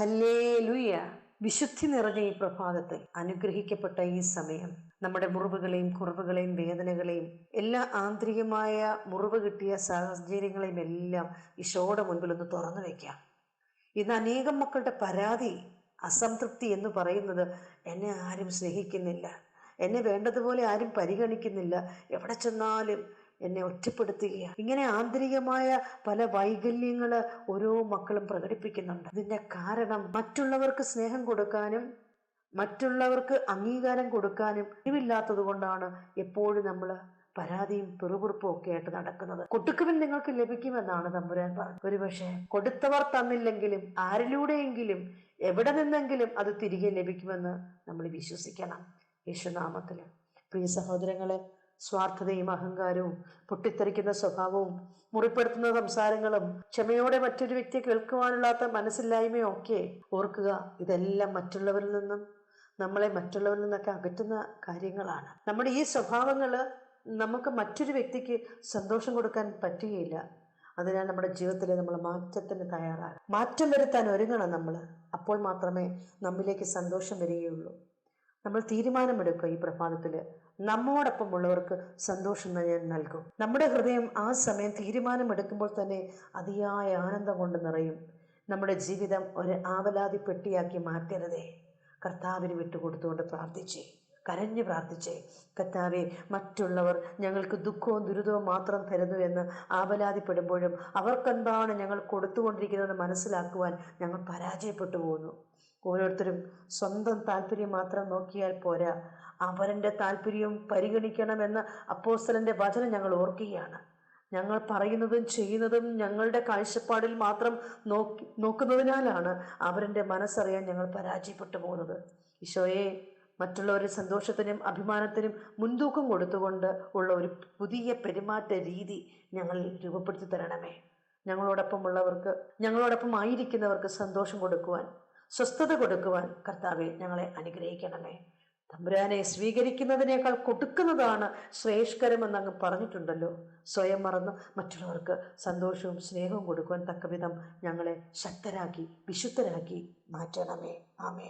Hallelujah. വിശുദ്ധി നിറഞ്ഞ ഈ പ്രഭാതത്തിൽ, അനുഗ്രഹിക്കപ്പെട്ട ഈ സമയം, നമ്മുടെ മുറിവുകളെയും കുറവുകളെയും വേദനകളെയും എല്ലാ ആന്തരികമായ മുറിവ് കിട്ടിയ സാഹചര്യങ്ങളെയും എല്ലാം ഈശോയുടെ മുൻപിൽ ഒന്ന് തുറന്നു വയ്ക്കാം. ഇന്ന് അനേകം മക്കളുടെ പരാതി, അസംതൃപ്തി എന്ന് പറയുന്നത്, എന്നെ ആരും സ്നേഹിക്കുന്നില്ല, എന്നെ വേണ്ടതുപോലെ ആരും പരിഗണിക്കുന്നില്ല, എവിടെ ചെന്നാലും എന്നെ ഒറ്റപ്പെടുത്തുകയാണ്. ഇങ്ങനെ ആന്തരികമായ പല വൈകല്യങ്ങൾ ഓരോ മക്കളും പ്രകടിപ്പിക്കുന്നുണ്ട്. ഇതിന്റെ കാരണം മറ്റുള്ളവർക്ക് സ്നേഹം കൊടുക്കാനും മറ്റുള്ളവർക്ക് അംഗീകാരം കൊടുക്കാനും കഴിവില്ലാത്തത് കൊണ്ടാണ് എപ്പോഴും നമ്മൾ പരാതിയും പിറുപിറുപ്പും ഒക്കെ ആയിട്ട് നടക്കുന്നത്. കൊടുക്കുവിൻ നിങ്ങൾക്ക് ലഭിക്കുമെന്നാണ് തമ്പുരാൻ പറഞ്ഞത്. ഒരുപക്ഷെ കൊടുത്തവർ തന്നില്ലെങ്കിലും ആരിലൂടെയെങ്കിലും എവിടെ നിന്നെങ്കിലും അത് തിരികെ ലഭിക്കുമെന്ന് നമ്മൾ വിശ്വസിക്കണം. യേശുനാമത്തില്. പ്രിയ സഹോദരങ്ങളെ, സ്വാർത്ഥതയും അഹങ്കാരവും പൊട്ടിത്തെറിക്കുന്ന സ്വഭാവവും മുറിപ്പെടുത്തുന്ന സംസാരങ്ങളും ക്ഷമയോടെ മറ്റൊരു വ്യക്തിയെ കേൾക്കുവാനുള്ള മനസ്സില്ലായ്മയും ഒക്കെ ഓർക്കുക. ഇതെല്ലാം മറ്റുള്ളവരിൽ നിന്നും മറ്റുള്ളവരിൽ നിന്നൊക്കെ അകറ്റുന്ന കാര്യങ്ങളാണ്. നമ്മുടെ ഈ സ്വഭാവങ്ങള് നമുക്ക് മറ്റൊരു വ്യക്തിക്ക് സന്തോഷം കൊടുക്കാൻ പറ്റുകയില്ല. അതിനാൽ നമ്മുടെ ജീവിതത്തിൽ നമ്മൾ മാറ്റത്തിന് തയ്യാറാകണം. മാറ്റം വരുത്താൻ ഒരുങ്ങണം നമ്മൾ. അപ്പോൾ മാത്രമേ നമ്മിലേക്ക് സന്തോഷം വരികയുള്ളൂ. നമ്മൾ തീരുമാനമെടുക്കുക. ഈ പ്രഭാതത്തിൽ നമ്മോടൊപ്പമുള്ളവർക്ക് സന്തോഷം ഞാൻ നൽകും. നമ്മുടെ ഹൃദയം ആ സമയം തീരുമാനമെടുക്കുമ്പോൾ തന്നെ അതിയായ ആനന്ദം കൊണ്ട് നിറയും. നമ്മുടെ ജീവിതം ഒരു ആവലാതി പെട്ടിയാക്കി മാറ്റരുതേ. കർത്താവിന് വിട്ടുകൊടുത്തുകൊണ്ട് പ്രാർത്ഥിച്ചേ, കരഞ്ഞു പ്രാർത്ഥിച്ചേ. കർത്താവേ, മറ്റുള്ളവർ ഞങ്ങൾക്ക് ദുഃഖവും ദുരിതവും മാത്രം തരുന്നു എന്ന് ആവലാതിപ്പെടുമ്പോഴും അവർക്കെന്താണ് ഞങ്ങൾ കൊടുത്തുകൊണ്ടിരിക്കുന്നതെന്ന് മനസ്സിലാക്കുവാൻ ഞങ്ങൾ പരാജയപ്പെട്ടു പോകുന്നു. ഓരോരുത്തരും സ്വന്തം താല്പര്യം മാത്രം നോക്കിയാൽ പോരാ, അവരുടെ താല്പര്യവും പരിഗണിക്കണമെന്ന അപ്പോസ്തലന്റെ വചനം ഞങ്ങൾ ഓർക്കുകയാണ്. ഞങ്ങൾ പറയുന്നതും ചെയ്യുന്നതും ഞങ്ങളുടെ കാഴ്ചപ്പാടിൽ മാത്രം നോക്കുന്നതിനാലാണ് അവരുടെ മനസ്സറിയാൻ ഞങ്ങൾ പരാജയപ്പെട്ടു പോകുന്നത്. ഈശോയെ, മറ്റുള്ളവരുടെ സന്തോഷത്തിനും അഭിമാനത്തിനും മുൻതൂക്കം കൊടുത്തുകൊണ്ട് ഉള്ള ഒരു പുതിയ പെരുമാറ്റ രീതി ഞങ്ങൾ രൂപപ്പെടുത്തി തരണമേ. ഞങ്ങളോടൊപ്പം ആയിരിക്കുന്നവർക്ക് സന്തോഷം കൊടുക്കുവാൻ, സ്വസ്ഥത കൊടുക്കുവാൻ കർത്താവെ ഞങ്ങളെ അനുഗ്രഹിക്കണമേ. തമ്പുരാനെ, സ്വീകരിക്കുന്നതിനേക്കാൾ കൊടുക്കുന്നതാണ് ശ്രേഷ്ഠകരമെന്ന് അങ്ങ് പറഞ്ഞിട്ടുണ്ടല്ലോ. സ്വയം മറന്ന് മറ്റുള്ളവർക്ക് സന്തോഷവും സ്നേഹവും കൊടുക്കുവാൻ തക്കവിധം ഞങ്ങളെ ശക്തരാക്കി വിശുദ്ധരാക്കി മാറ്റണമേ. ആമേൻ.